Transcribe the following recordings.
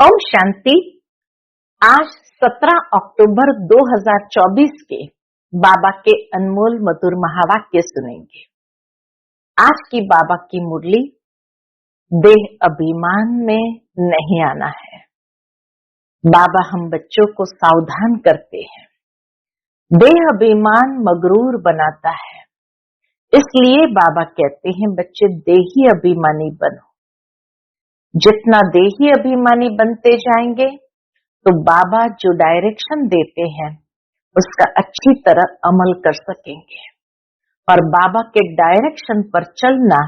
ओम शांति। आज 17 अक्टूबर 2024 के बाबा के अनमोल मधुर महावाक्य सुनेंगे। आज की बाबा की मुरली, देह अभिमान में नहीं आना है। बाबा हम बच्चों को सावधान करते हैं। देह अभिमान मगरूर बनाता है, इसलिए बाबा कहते हैं बच्चे देही अभिमानी बनो। जितना देही अभिमानी बनते जाएंगे तो बाबा जो डायरेक्शन देते हैं उसका अच्छी तरह अमल कर सकेंगे। और बाबा के डायरेक्शन पर चलना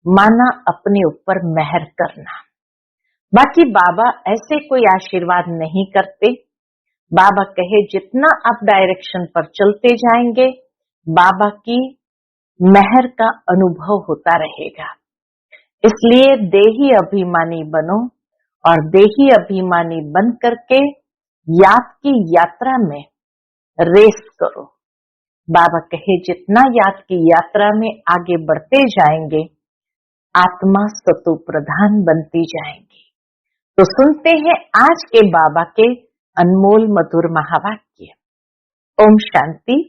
माना अपने ऊपर मेहर करना। बाकी बाबा ऐसे कोई आशीर्वाद नहीं करते। बाबा कहे जितना आप डायरेक्शन पर चलते जाएंगे बाबा की मेहर का अनुभव होता रहेगा। इसलिए देही अभिमानी बनो और देही अभिमानी बन करके याद की यात्रा में रेस करो। बाबा कहे जितना याद की यात्रा में आगे बढ़ते जाएंगे आत्मा सतो प्रधान बनती जाएंगी। तो सुनते हैं आज के बाबा के अनमोल मधुर महावाक्य। ओम शांति।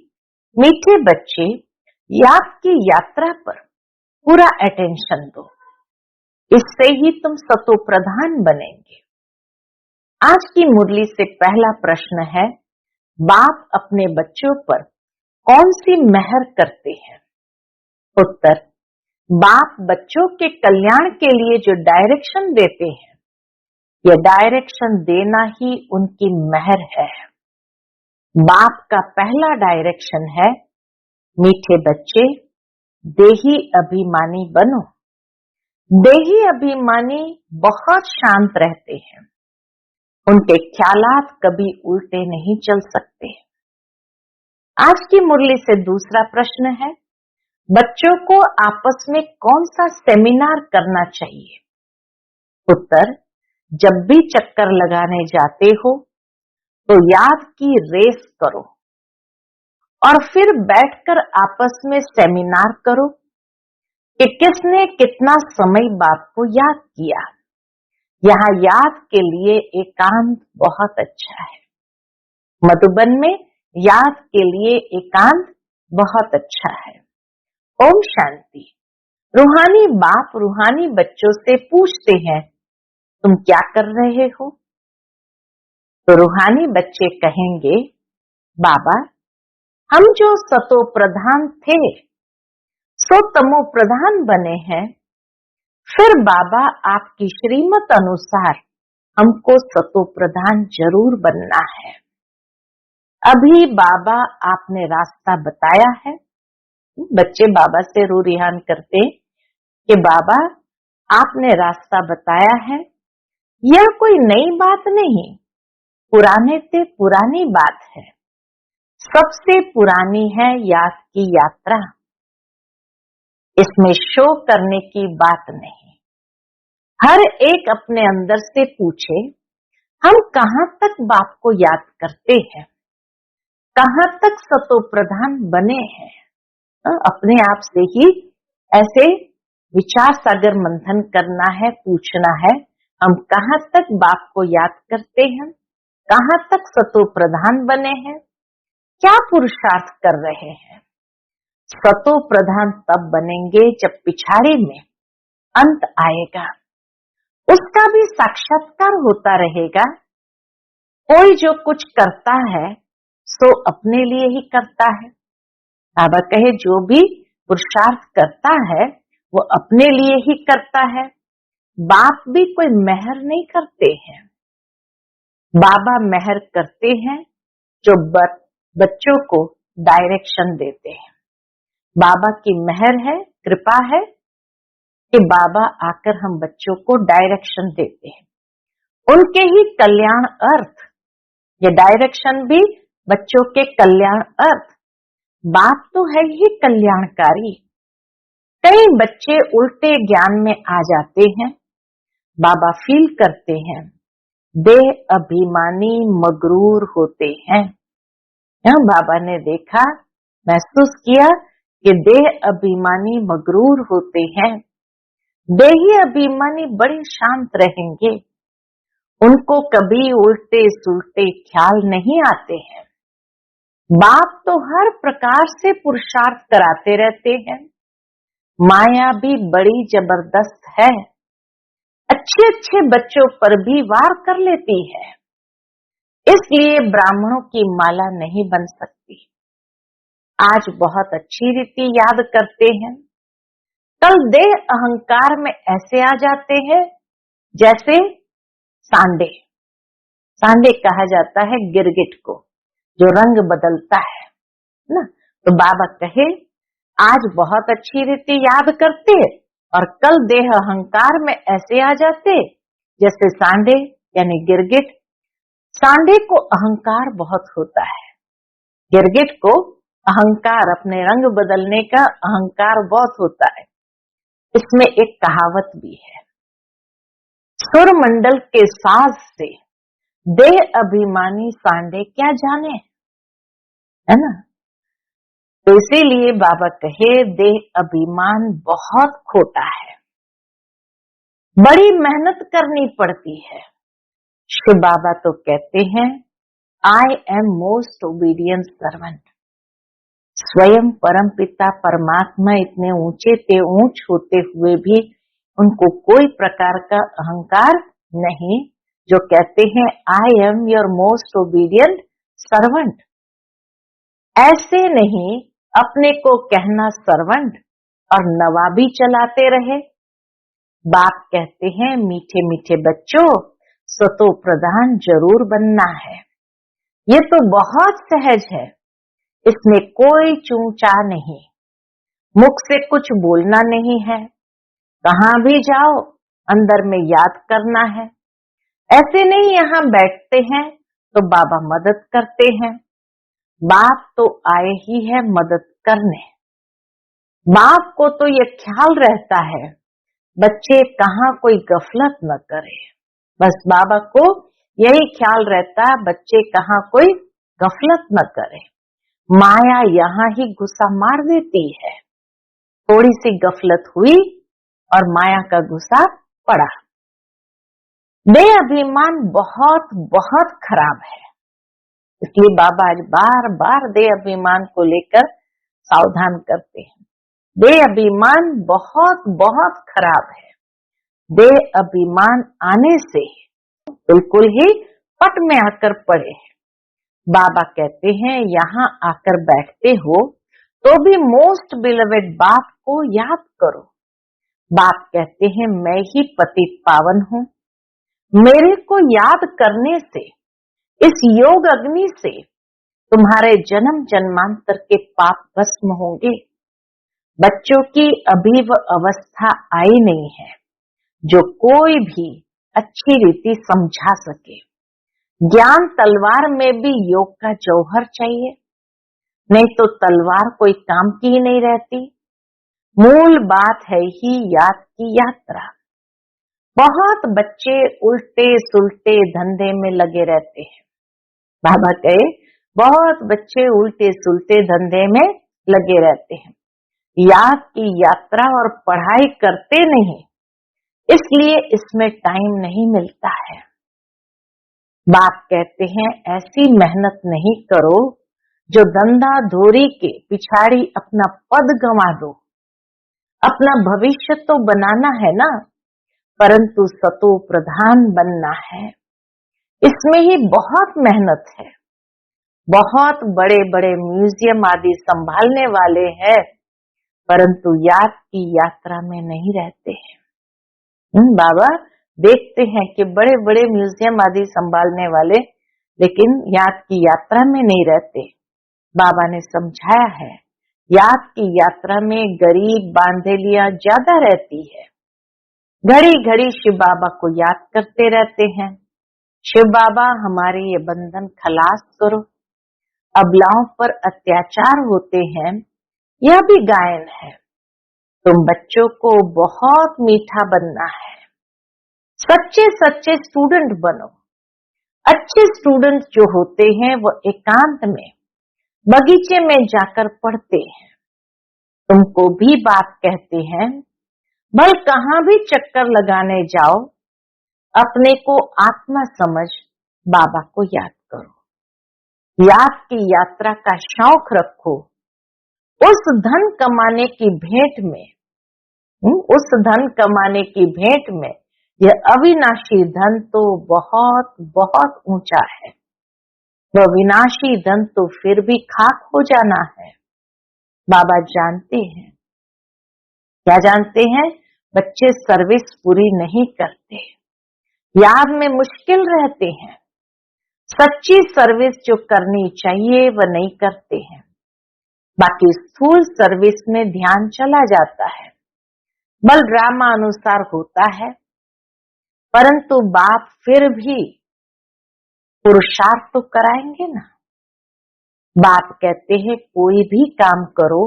मीठे बच्चे, याद की यात्रा पर पूरा अटेंशन दो, इससे ही तुम सतो प्रधान बनेंगे। आज की मुरली से पहला प्रश्न है, बाप अपने बच्चों पर कौन सी मेहर करते हैं? उत्तर, बाप बच्चों के कल्याण के लिए जो डायरेक्शन देते हैं, यह डायरेक्शन देना ही उनकी मेहर है। बाप का पहला डायरेक्शन है, मीठे बच्चे देही अभिमानी बनो। देही अभिमानी बहुत शांत रहते हैं, उनके ख्यालात कभी उल्टे नहीं चल सकते। आज की मुरली से दूसरा प्रश्न है, बच्चों को आपस में कौन सा सेमिनार करना चाहिए? उत्तर, जब भी चक्कर लगाने जाते हो तो याद की रेस करो और फिर बैठकर आपस में सेमिनार करो कि किसने कितना समय बाप को याद किया। यहाँ याद के लिए एकांत बहुत अच्छा है। मधुबन में याद के लिए एकांत बहुत अच्छा है। ओम शांति। रूहानी बाप रूहानी बच्चों से पूछते हैं, तुम क्या कर रहे हो? तो रूहानी बच्चे कहेंगे, बाबा हम जो सतो प्रधान थे सो तमो प्रधान बने हैं। फिर बाबा आपकी श्रीमत अनुसार हमको सतो प्रधान जरूर बनना है। अभी बाबा आपने रास्ता बताया है। बच्चे बाबा से रू रिहान करते कि बाबा आपने रास्ता बताया है। यह कोई नई बात नहीं, पुराने से पुरानी बात है। सबसे पुरानी है याद की यात्रा। इसमें शो करने की बात नहीं। हर एक अपने अंदर से पूछे, हम कहां तक बाप को याद करते हैं, कहां तक सतो प्रधान बने हैं। अपने आप से ही ऐसे विचार सागर मंथन करना है, पूछना है, हम कहां तक बाप को याद करते हैं, कहां तक सतो प्रधान बने हैं, क्या पुरुषार्थ कर रहे हैं। सतो प्रधान तब बनेंगे जब पिछाड़ी में अंत आएगा, उसका भी साक्षात्कार होता रहेगा। कोई जो कुछ करता है सो अपने लिए ही करता है। बाबा कहे जो भी पुरुषार्थ करता है वो अपने लिए ही करता है। बाप भी कोई मेहर नहीं करते हैं। बाबा मेहर करते हैं जो बच्चों को डायरेक्शन देते हैं। बाबा की मेहर है, कृपा है कि बाबा आकर हम बच्चों को डायरेक्शन देते हैं। उनके ही कल्याण अर्थ, ये डायरेक्शन भी बच्चों के कल्याण अर्थ। बात तो है ही कल्याणकारी। कई बच्चे उल्टे ज्ञान में आ जाते हैं। बाबा फील करते हैं, देह अभिमानी मगरूर होते हैं। बाबा ने देखा, महसूस किया कि देह अभिमानी मगरूर होते हैं। देही अभिमानी बड़े शांत रहेंगे। उनको कभी उल्टे सुलटे ख्याल नहीं आते हैं। बाप तो हर प्रकार से पुरुषार्थ कराते रहते हैं। माया भी बड़ी जबरदस्त है, अच्छे अच्छे बच्चों पर भी वार कर लेती है। इसलिए ब्राह्मणों की माला नहीं बन सकती। आज बहुत अच्छी रीति याद करते हैं, कल देह अहंकार में ऐसे आ जाते हैं जैसे सांडे। सांडे कहा जाता है गिरगिट को, जो रंग बदलता है ना। तो बाबा कहे आज बहुत अच्छी रीति याद करते और कल देह अहंकार में ऐसे आ जाते जैसे सांडे यानी गिरगिट। सांडे को अहंकार बहुत होता है, गिरगिट को अहंकार, अपने रंग बदलने का अहंकार बहुत होता है। इसमें एक कहावत भी है, सुर मंडल के साज से देह अभिमानी सांडे क्या जाने, है ना। तो इसीलिए बाबा कहे देह अभिमान बहुत खोटा है, बड़ी मेहनत करनी पड़ती है। शिव बाबा तो कहते हैं I am most obedient servant. स्वयं परम पिता परमात्मा इतने ऊंचे ते ऊंच होते हुए भी उनको कोई प्रकार का अहंकार नहीं, जो कहते हैं I am your most obedient servant. ऐसे नहीं अपने को कहना सर्वेंट और नवाबी चलाते रहे। बाप कहते हैं मीठे मीठे बच्चों, सतो प्रधान जरूर बनना है। ये तो बहुत सहज है, इसमें कोई चूंचा नहीं, मुख से कुछ बोलना नहीं है, कहां भी जाओ अंदर में याद करना है। ऐसे नहीं यहां बैठते हैं तो बाबा मदद करते हैं। बाप तो आए ही है मदद करने। बाप को तो ये ख्याल रहता है बच्चे कहां कोई गफलत न करे, बस बाबा को यही ख्याल रहता है बच्चे कहां कोई गफलत न करे। माया यहाँ ही गुस्सा मार देती है, थोड़ी सी गफलत हुई और माया का गुस्सा पड़ा। देह अभिमान बहुत बहुत खराब है, इसलिए बाबा आज बार बार देह अभिमान को लेकर सावधान करते हैं। देह अभिमान बहुत बहुत खराब है। देह अभिमान आने से बिल्कुल ही पट में आकर पड़े हैं। बाबा कहते हैं यहाँ आकर बैठते हो तो भी मोस्ट बिलवेड बाप को याद करो। बाप कहते हैं मैं ही पतित पावन हूँ, मेरे को याद करने से, इस योग अग्नि से तुम्हारे जन्म जन्मांतर के पाप भस्म होंगे। बच्चों की अभी वह अवस्था आई नहीं है जो कोई भी अच्छी रीति समझा सके। ज्ञान तलवार में भी योग का जौहर चाहिए, नहीं तो तलवार कोई काम की ही नहीं रहती। मूल बात है ही याद की यात्रा। बहुत बच्चे उल्टे सुलटे धंधे में लगे रहते हैं। बाबा कहे बहुत बच्चे उल्टे सुलटे धंधे में लगे रहते हैं, याद की यात्रा और पढ़ाई करते नहीं, इसलिए इसमें टाइम नहीं मिलता है। बाप कहते हैं ऐसी मेहनत नहीं करो जो धंधा धोरी के पिछाड़ी अपना पद गंवा दो। अपना भविष्य तो बनाना है ना, परंतु सतो प्रधान बनना है। इसमें ही बहुत मेहनत है। बहुत बड़े बड़े म्यूजियम आदि संभालने वाले हैं, परंतु याद की यात्रा में नहीं रहते हैं। बाबा देखते हैं कि बड़े बड़े म्यूजियम आदि संभालने वाले लेकिन याद की यात्रा में नहीं रहते। बाबा ने समझाया है याद की यात्रा में गरीब बांधेलियां ज्यादा रहती है। घड़ी घड़ी शिव बाबा को याद करते रहते हैं, शिव बाबा हमारे ये बंधन खलास करो। अबलाओं पर अत्याचार होते हैं, यह भी गायन है। तुम बच्चों को बहुत मीठा बनना है, सच्चे सच्चे स्टूडेंट बनो। अच्छे स्टूडेंट जो होते हैं वो एकांत में बगीचे में जाकर पढ़ते हैं। तुमको भी बात कहते हैं भल कहां भी चक्कर लगाने जाओ, अपने को आत्मा समझ बाबा को याद करो। याद की यात्रा का शौक रखो। उस धन कमाने की भेंट में, उस धन कमाने की भेंट में यह अविनाशी धन तो बहुत बहुत ऊंचा है। वह विनाशी धन तो फिर भी खाक हो जाना है। बाबा जानते हैं। क्या जानते हैं? बच्चे सर्विस पूरी नहीं करते, याद में मुश्किल रहते हैं, सच्ची सर्विस जो करनी चाहिए वह नहीं करते हैं। बाकी स्थूल सर्विस में ध्यान चला जाता है, बल ड्रामा अनुसार होता है, परंतु बाप फिर भी पुरुषार्थ तो कराएंगे ना। बाप कहते हैं कोई भी काम करो,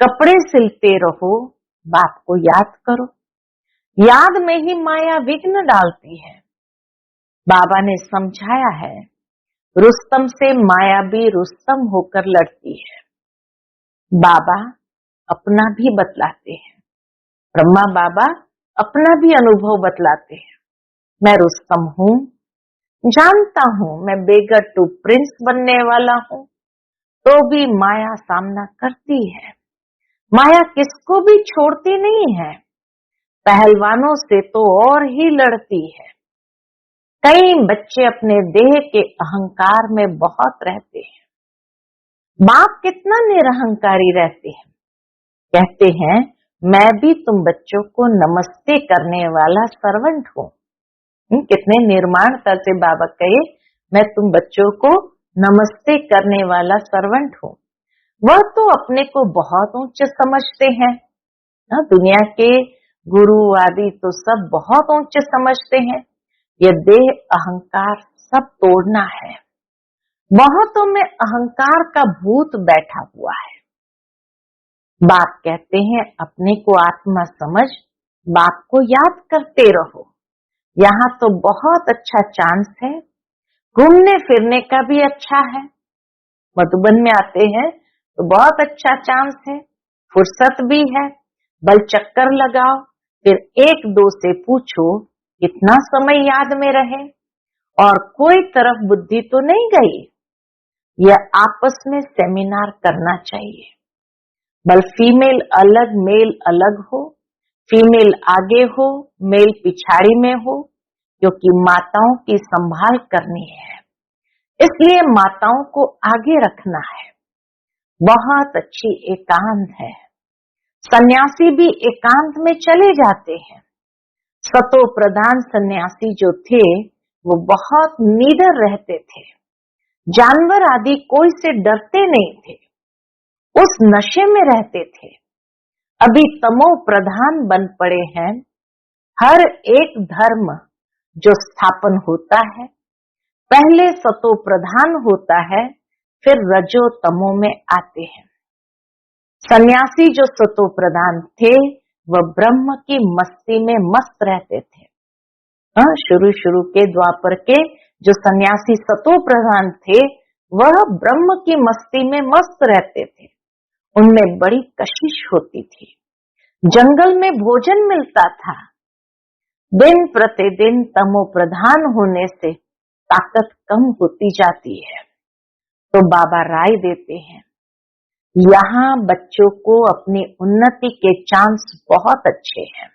कपड़े सिलते रहो, बाप को याद करो। याद में ही माया विघ्न डालती है। बाबा ने समझाया है, रुस्तम से माया भी रुस्तम होकर लड़ती है। बाबा अपना भी बतलाते हैं, ब्रह्मा बाबा अपना भी अनुभव बतलाते हैं। मैं रुस्तम हूँ, जानता हूँ मैं बेगर टू प्रिंस बनने वाला हूँ, तो भी माया सामना करती है। माया किसको भी छोड़ती नहीं है, पहलवानों से तो और ही लड़ती है। कई बच्चे अपने देह के अहंकार में बहुत रहते हैं। बाप कितना निरहंकारी रहते हैं। कहते हैं मैं भी तुम बच्चों को नमस्ते करने वाला सर्वेंट हूँ। कितने निर्माणता से बाबा कहे मैं तुम बच्चों को नमस्ते करने वाला सर्वेंट हूँ। वह तो अपने को बहुत ऊंच समझते हैं। दुनिया के गुरु आदि तो सब बहुत ऊंच समझते हैं। यह देह अहंकार सब तोड़ना है। बहुतों में अहंकार का भूत बैठा हुआ है। बाप कहते हैं अपने को आत्मा समझ बाप को याद करते रहो। यहाँ तो बहुत अच्छा चांस है, घूमने फिरने का भी अच्छा है। मधुबन में आते हैं तो बहुत अच्छा चांस है, फुर्सत भी है। बल चक्कर लगाओ, फिर एक दो से पूछो कितना समय याद में रहे और कोई तरफ बुद्धि तो नहीं गई। यह आपस में सेमिनार करना चाहिए। बल फीमेल अलग मेल अलग हो, फीमेल आगे हो मेल पिछाड़ी में हो, क्योंकि माताओं की संभाल करनी है, इसलिए माताओं को आगे रखना है। बहुत अच्छी एकांत है। सन्यासी भी एकांत में चले जाते हैं। सतो प्रधान सन्यासी जो थे वो बहुत नीडर रहते थे। जानवर आदि कोई से डरते नहीं थे, उस नशे में रहते थे। अभी तमो प्रधान बन पड़े हैं। हर एक धर्म जो स्थापन होता है पहले सतो प्रधान होता है, फिर रजो तमो में आते हैं। सन्यासी जो सतो प्रधान थे वह ब्रह्म की मस्ती में मस्त रहते थे। शुरू के द्वापर के जो सन्यासी सतो प्रधान थे वह ब्रह्म की मस्ती में मस्त रहते थे। उनमें बड़ी कशिश होती थी। जंगल में भोजन मिलता था। दिन प्रतिदिन तमो प्रधान होने से ताकत कम होती जाती है। तो बाबा राय देते हैं यहाँ बच्चों को अपनी उन्नति के चांस बहुत अच्छे हैं।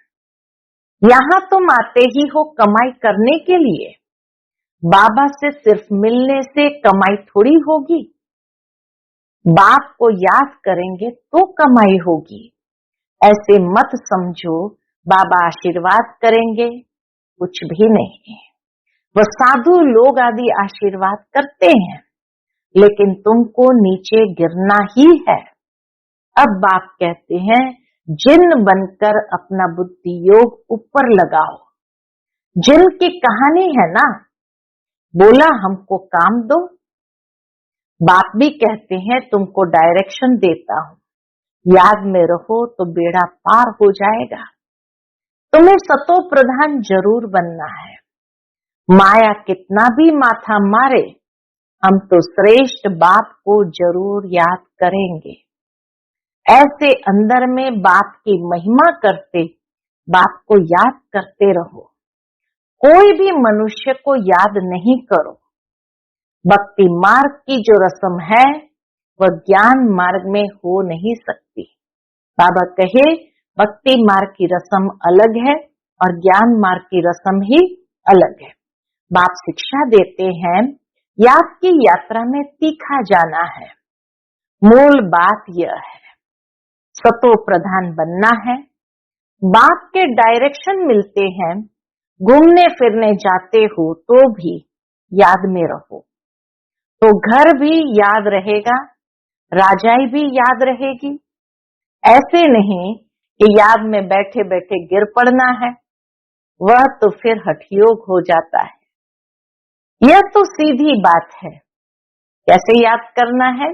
यहाँ तुम आते ही हो कमाई करने के लिए। बाबा से सिर्फ मिलने से कमाई थोड़ी होगी। बाप को याद करेंगे तो कमाई होगी। ऐसे मत समझो बाबा आशीर्वाद करेंगे, कुछ भी नहीं। वह साधु लोग आदि आशीर्वाद करते हैं, लेकिन तुमको नीचे गिरना ही है। अब बाप कहते हैं जिन बनकर अपना बुद्धि योग ऊपर लगाओ। जिन की कहानी है ना, बोला हमको काम दो। बाप भी कहते हैं तुमको डायरेक्शन देता हूँ, याद में रहो तो बेड़ा पार हो जाएगा। तुम्हें सतो प्रधान जरूर बनना है। माया कितना भी माथा मारे, हम तो श्रेष्ठ बाप को जरूर याद करेंगे। ऐसे अंदर में बाप की महिमा करते, बाप को याद करते रहो। कोई भी मनुष्य को याद नहीं करो। भक्ति मार्ग की जो रस्म है वह ज्ञान मार्ग में हो नहीं सकती। बाबा कहे भक्ति मार्ग की रस्म अलग है और ज्ञान मार्ग की रस्म ही अलग है। बाप शिक्षा देते हैं याद की यात्रा में तीखा जाना है। मूल बात यह है, सतो प्रधान बनना है। बाप के डायरेक्शन मिलते हैं, घूमने फिरने जाते हो तो भी याद में रहो, तो घर भी याद रहेगा, राजाई भी याद रहेगी। ऐसे नहीं कि याद में बैठे बैठे गिर पड़ना है, वह तो फिर हठयोग हो जाता है। यह तो सीधी बात है। कैसे याद करना है?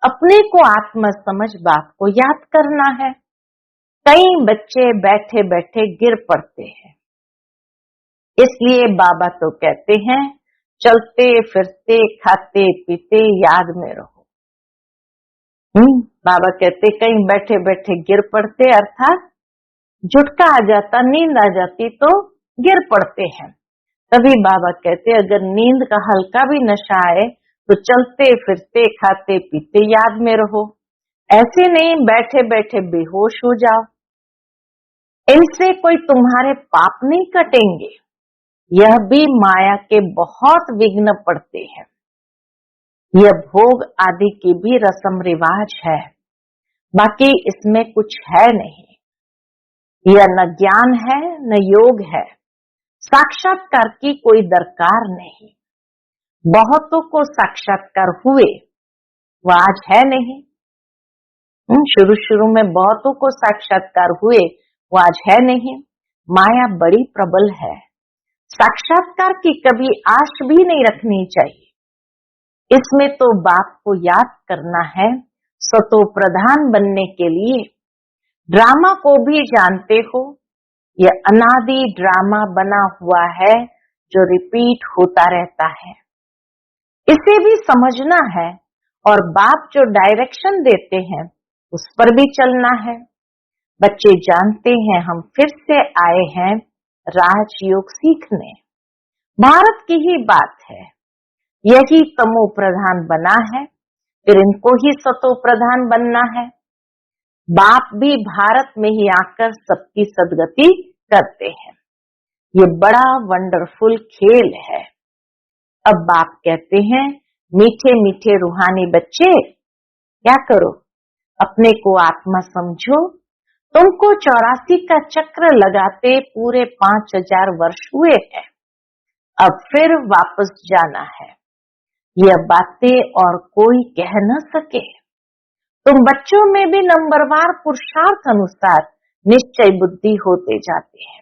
अपने को आत्मा समझ बाप को याद करना है। कई बच्चे बैठे बैठे गिर पड़ते हैं, इसलिए बाबा तो कहते हैं चलते फिरते खाते पीते याद में रहो। बाबा कहते कहीं बैठे बैठे गिर पड़ते, अर्थात झुटका आ जाता, नींद आ जाती तो गिर पड़ते हैं। तभी बाबा कहते अगर नींद का हल्का भी नशा आए तो चलते फिरते खाते पीते याद में रहो। ऐसे नहीं बैठे बैठे बेहोश हो जाओ। इनसे कोई तुम्हारे पाप नहीं कटेंगे, यह भी माया के बहुत विघ्न पड़ते हैं। यह भोग आदि की भी रस्म रिवाज है, बाकी इसमें कुछ है नहीं। यह न ज्ञान है न योग है, साक्षात्कार की कोई दरकार नहीं। बहुतों को साक्षात्कार हुए, वह आज है नहीं। शुरू शुरू में बहुतों को साक्षात्कार हुए, वो आज है नहीं। माया बड़ी प्रबल है, साक्षात्कार की कभी आश भी नहीं रखनी चाहिए। इसमें तो बाप को याद करना है। सतो प्रधान बनने के लिए ड्रामा को भी जानते हो, यह अनादि ड्रामा बना हुआ है जो रिपीट होता रहता है। इसे भी समझना है और बाप जो डायरेक्शन देते हैं उस पर भी चलना है। बच्चे जानते हैं हम फिर से आए हैं राजयोग सीखने। भारत की ही बात है, यही तमो प्रधान बना है, फिर इनको ही सतो प्रधान बनना है। बाप भी भारत में ही आकर सबकी सदगति करते हैं। ये बड़ा वंडरफुल खेल है। अब बाप कहते हैं मीठे मीठे रूहानी बच्चे क्या करो, अपने को आत्मा समझो। तुमको 84 का चक्र लगाते पूरे 5000 वर्ष हुए हैं, अब फिर वापस जाना है। यह बातें और कोई कह न सके। तुम बच्चों में भी नंबरवार पुरुषार्थ अनुसार निश्चय बुद्धि होते जाते हैं।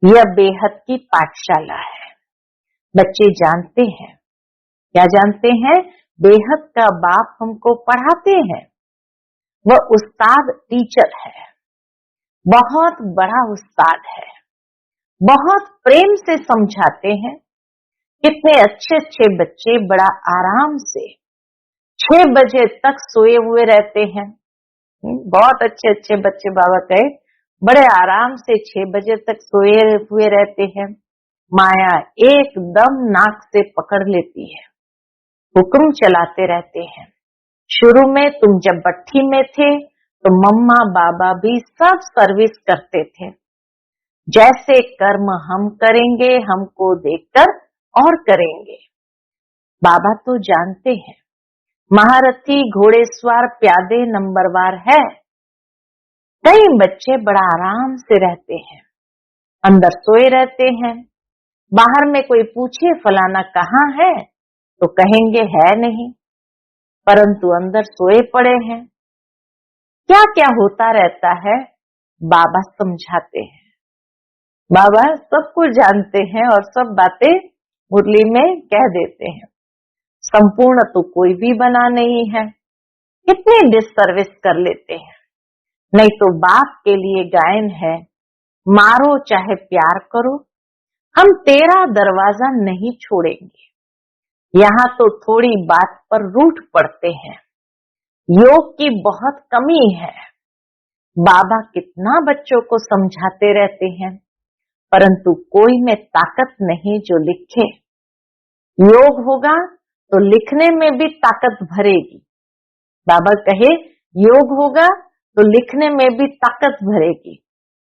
यह बेहद की पाठशाला है। बच्चे जानते हैं, क्या जानते हैं? बेहद का बाप हमको पढ़ाते हैं। वह उस्ताद टीचर है, बहुत बड़ा उस्ताद है, बहुत प्रेम से समझाते हैं। कितने अच्छे अच्छे बच्चे बड़ा आराम से 6 बजे तक सोए हुए रहते हैं। बहुत अच्छे अच्छे बच्चे बाबा कहे बड़े आराम से 6 बजे तक सोए हुए रहते हैं। माया एकदम नाक से पकड़ लेती है, हुक्म चलाते रहते हैं। शुरू में तुम जब भट्ठी में थे तो मम्मा बाबा भी सब सर्विस करते थे। जैसे कर्म हम करेंगे हमको देखकर और करेंगे। बाबा तो जानते हैं महारथी घोड़ेसवार प्यादे नंबरवार है। कई बच्चे बड़ा आराम से रहते हैं, अंदर सोए रहते हैं। बाहर में कोई पूछे फलाना कहाँ है तो कहेंगे है नहीं, परंतु अंदर सोए पड़े हैं। क्या क्या होता रहता है बाबा समझाते हैं। बाबा सब कुछ जानते हैं और सब बातें मुरली में कह देते हैं। संपूर्ण तो कोई भी बना नहीं है, कितनी डिससर्विस कर लेते हैं। नहीं तो बाप के लिए गायन है, मारो चाहे प्यार करो, हम तेरा दरवाजा नहीं छोड़ेंगे। यहाँ तो थोड़ी बात पर रूठ पड़ते हैं, योग की बहुत कमी है। बाबा कितना बच्चों को समझाते रहते हैं, परंतु कोई में ताकत नहीं जो लिखे। योग होगा तो लिखने में भी ताकत भरेगी। बाबा कहे योग होगा तो लिखने में भी ताकत भरेगी।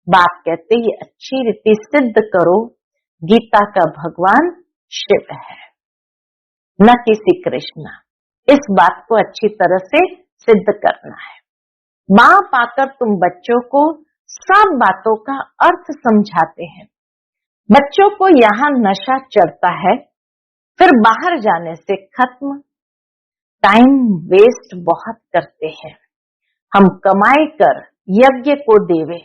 बाप कहते ये अच्छी रीति सिद्ध करो, गीता का भगवान शिव है, न किसी कृष्ण। इस बात को अच्छी तरह से सिद्ध करना है। बाप आकर तुम बच्चों को सब बातों का अर्थ समझाते हैं। बच्चों को यहाँ नशा चढ़ता है, फिर बाहर जाने से खत्म। टाइम वेस्ट बहुत करते हैं। हम कमाई कर यज्ञ को देवे,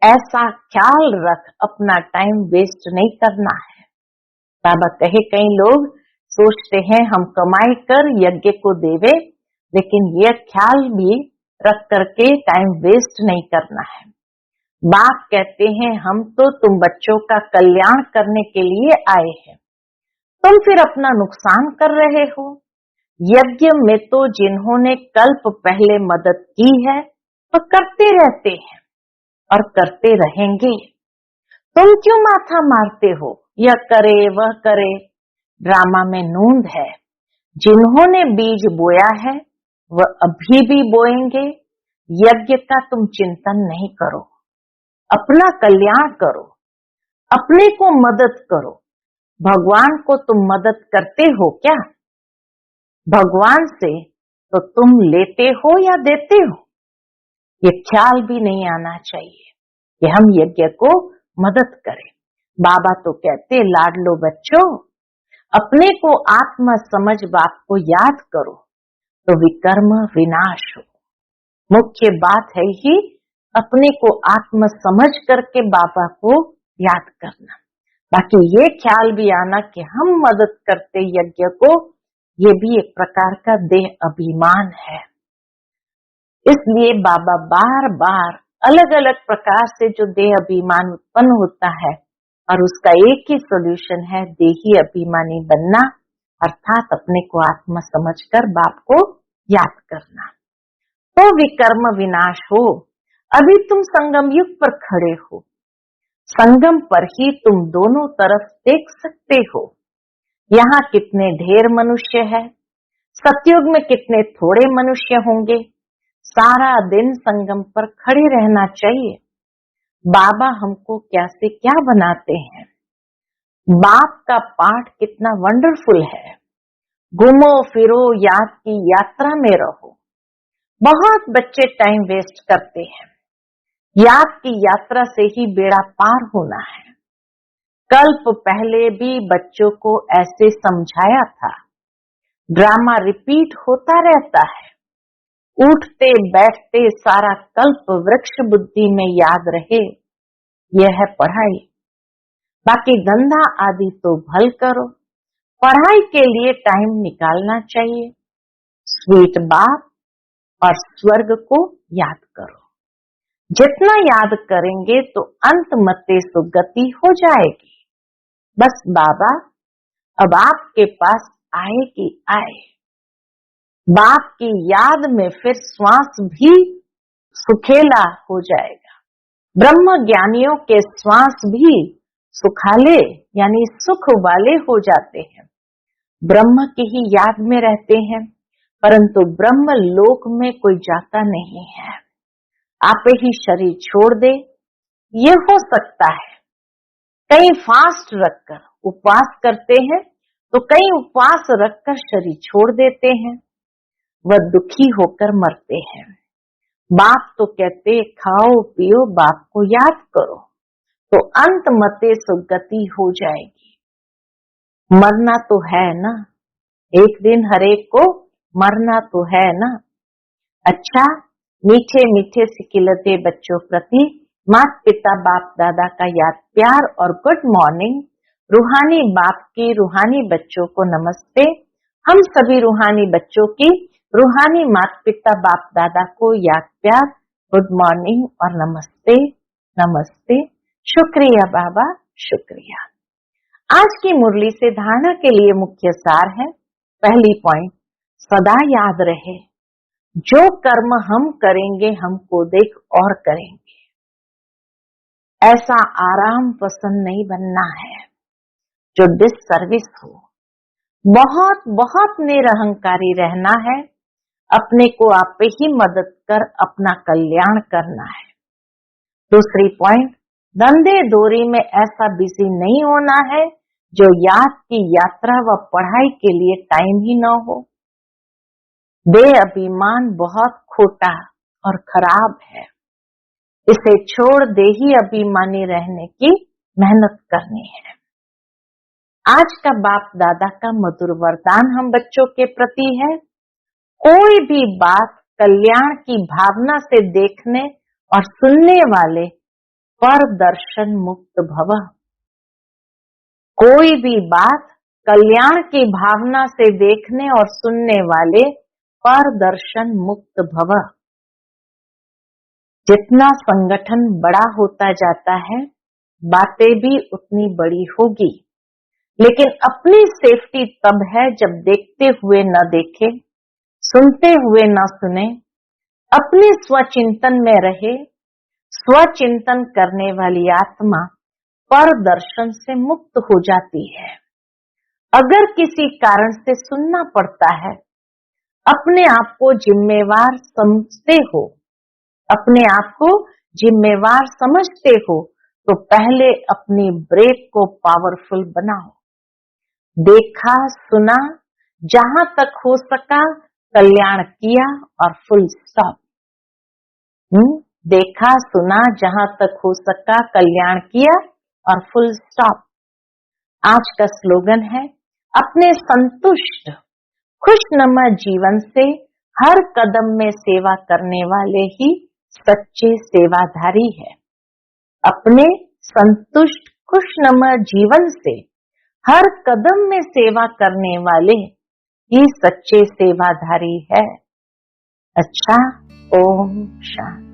ऐसा ख्याल रख, अपना टाइम वेस्ट नहीं करना है। बाबा कहे कई लोग सोचते हैं हम कमाई कर यज्ञ को देवे, लेकिन यह ख्याल भी रख करके टाइम वेस्ट नहीं करना है। बाप कहते हैं हम तो तुम बच्चों का कल्याण करने के लिए आए हैं, तुम फिर अपना नुकसान कर रहे हो। यज्ञ में तो जिन्होंने कल्प पहले मदद की है वो करते रहते हैं और करते रहेंगे। तुम क्यों माथा मारते हो, यह करे वह करे। ड्रामा में नूंद है। जिन्होंने बीज बोया है वह अभी भी बोएंगे। यज्ञ का तुम चिंतन नहीं करो, अपना कल्याण करो, अपने को मदद करो। भगवान को तुम मदद करते हो क्या? भगवान से तो तुम लेते हो या देते हो, ये ख्याल भी नहीं आना चाहिए कि हम यज्ञ को मदद करें। बाबा तो कहते लाडलो बच्चों, अपने को आत्मा समझ बाप को याद करो तो विकर्म विनाश हो। मुख्य बात है ही अपने को आत्मा समझ करके बाबा को याद करना। बाकी ये ख्याल भी आना कि हम मदद करते यज्ञ को, ये भी एक प्रकार का देह अभिमान है। इसलिए बाबा बार बार अलग अलग प्रकार से जो देह अभिमान उत्पन्न होता है और उसका एक ही सॉल्यूशन है देही अभिमानी बनना, अर्थात अपने को आत्मा समझकर बाप को याद करना। तो विकर्म विनाश हो। अभी तुम संगम युग पर खड़े हो, संगम पर ही तुम दोनों तरफ देख सकते हो। यहाँ कितने ढेर मनुष्य है, सतयुग में कितने थोड़े मनुष्य होंगे। सारा दिन संगम पर खड़े रहना चाहिए। बाबा हमको क्या से क्या बनाते हैं। बाप का पाठ कितना वंडरफुल है। घूमो फिरो, याद की यात्रा में रहो। बहुत बच्चे टाइम वेस्ट करते हैं। याद की यात्रा से ही बेड़ा पार होना है। कल्प पहले भी बच्चों को ऐसे समझाया था। ड्रामा रिपीट होता रहता है। उठते बैठते सारा कल्प वृक्ष बुद्धि में याद रहे, यह है पढ़ाई। बाकी धंधा आदि तो भल करो, पढ़ाई के लिए टाइम निकालना चाहिए। स्वीट बाप और स्वर्ग को याद करो। जितना याद करेंगे तो अंत मते सुगति हो जाएगी। बस बाबा अब आपके पास आए कि आए। बाप की याद में फिर श्वास भी सुखेला हो जाएगा। ब्रह्म ज्ञानियों के श्वास भी सुखाले यानी सुख वाले हो जाते हैं। ब्रह्म की ही याद में रहते हैं, परंतु ब्रह्म लोक में कोई जाता नहीं है। आप ही शरीर छोड़ दे, ये हो सकता है। कई फास्ट रखकर उपवास करते हैं तो कई उपवास रखकर शरीर छोड़ देते हैं, वह दुखी होकर मरते हैं। बाप तो कहते खाओ पियो, बाप को याद करो तो अंत मते सुगति हो जाएगी। मरना तो है ना, एक दिन हरेक को मरना तो है ना। अच्छा, मीठे मीठे सिकिलते बच्चों प्रति माता पिता बाप दादा का याद प्यार और गुड मॉर्निंग। रूहानी बाप की रूहानी बच्चों को नमस्ते। हम सभी रूहानी बच्चों की रूहानी माता पिता बाप दादा को याद प्यार, गुड मॉर्निंग और नमस्ते नमस्ते। शुक्रिया बाबा, शुक्रिया। आज की मुरली से धारणा के लिए मुख्य सार है। पहली पॉइंट, सदा याद रहे जो कर्म हम करेंगे हमको देख और करेंगे। ऐसा आराम पसंद नहीं बनना है जो डिससर्विस हो। बहुत बहुत निरहंकारी रहना है, अपने को आप ही मदद कर अपना कल्याण करना है। दूसरी पॉइंट, धंधे दोरी में ऐसा बिजी नहीं होना है जो याद की यात्रा व पढ़ाई के लिए टाइम ही न हो। बेअभिमान बहुत खोटा और खराब है, इसे छोड़ देही अभिमानी रहने की मेहनत करनी है। आज का बाप दादा का मधुर वरदान हम बच्चों के प्रति है, कोई भी बात कल्याण की भावना से देखने और सुनने वाले पर दर्शन मुक्त भव। कोई भी बात कल्याण की भावना से देखने और सुनने वाले पर दर्शन मुक्त भव। जितना संगठन बड़ा होता जाता है, बातें भी उतनी बड़ी होगी, लेकिन अपनी सेफ्टी तब है जब देखते हुए न देखे, सुनते हुए न सुने, अपने स्वचिंतन में रहे। स्वचिंतन करने वाली आत्मा पर दर्शन से मुक्त हो जाती है। अगर किसी कारण से सुनना पड़ता है, अपने आप को जिम्मेवार समझते हो, अपने आप को जिम्मेवार समझते हो, तो पहले अपनी ब्रेक को पावरफुल बनाओ। देखा सुना, जहां तक हो सका कल्याण किया और फुल स्टॉप। देखा सुना, जहां तक हो सका कल्याण किया और फुल स्टॉप। आज का स्लोगन है, अपने संतुष्ट खुशनुमा जीवन से हर कदम में सेवा करने वाले ही सच्चे सेवाधारी है। अपने संतुष्ट खुशनुमा जीवन से हर कदम में सेवा करने वाले ही सच्चे सेवाधारी है। अच्छा, ओम शांति।